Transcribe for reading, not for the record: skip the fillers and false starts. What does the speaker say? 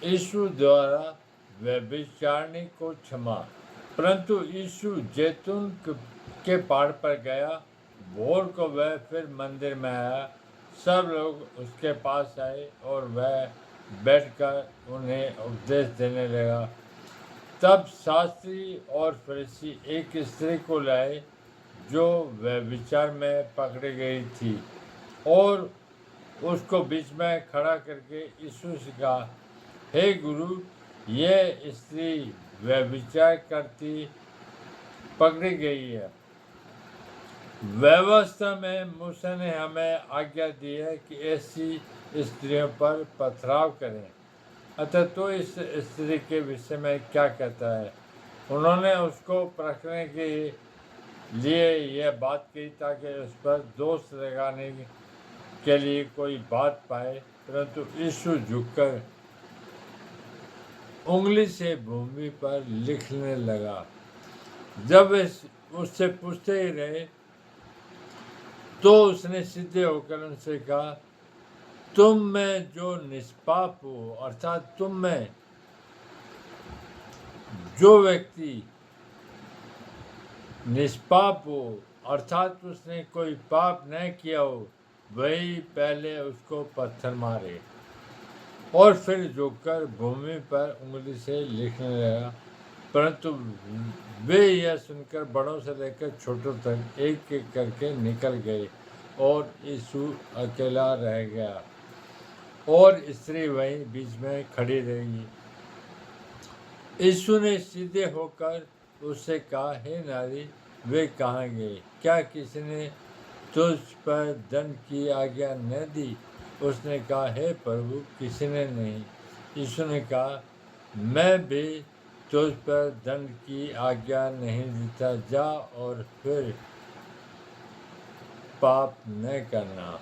यीशु द्वारा व्यभिचारिणी को क्षमा। परंतु यीशु जैतून के पहाड़ पर गया। भोर को वह फिर मंदिर में आया। सब लोग उसके पास आए और वह बैठकर उन्हें उपदेश देने लगा। तब शास्त्री और फरीसी एक स्त्री को लाए जो व्यभिचार में पकड़ी गई थी, और उसको बीच में खड़ा करके यीशु से कहा, हे गुरु, यह स्त्री व्यभिचार करती पकड़ी गई है। व्यवस्था में मूसा ने हमें आज्ञा दी है कि ऐसी स्त्रियों पर पथराव करें। अतः तो इस स्त्री के विषय में क्या कहता है? उन्होंने उसको परखने के लिए यह बात कही ताकि उस पर दोष लगाने के लिए कोई बात पाए। परंतु यीशु झुककर उंगली से भूमि पर लिखने लगा। जब वे उससे पूछते ही रहे तो उसने सीधे होकर उनसे कहा, तुम में जो निष्पाप हो, अर्थात तुम में जो व्यक्ति निष्पाप हो, अर्थात उसने कोई पाप न किया हो, वही पहले उसको पत्थर मारे। और फिर झुककर भूमि पर उंगली से लिखने लगा। परंतु वे यह सुनकर बड़ों से लेकर छोटों तक एक एक करके निकल गए और यीशु अकेला रह गया और स्त्री वहीं बीच में खड़ी रही। यीशु ने सीधे होकर उससे कहा, हे नारी, वे कहाँ गए? क्या किसी ने तुझ पर दंड की आज्ञा न दी? उसने कहा, हे प्रभु, किसी ने नहीं। यीशु ने कहा, मैं भी तुझ पर दंड की आज्ञा नहीं देता। जा और फिर पाप न करना।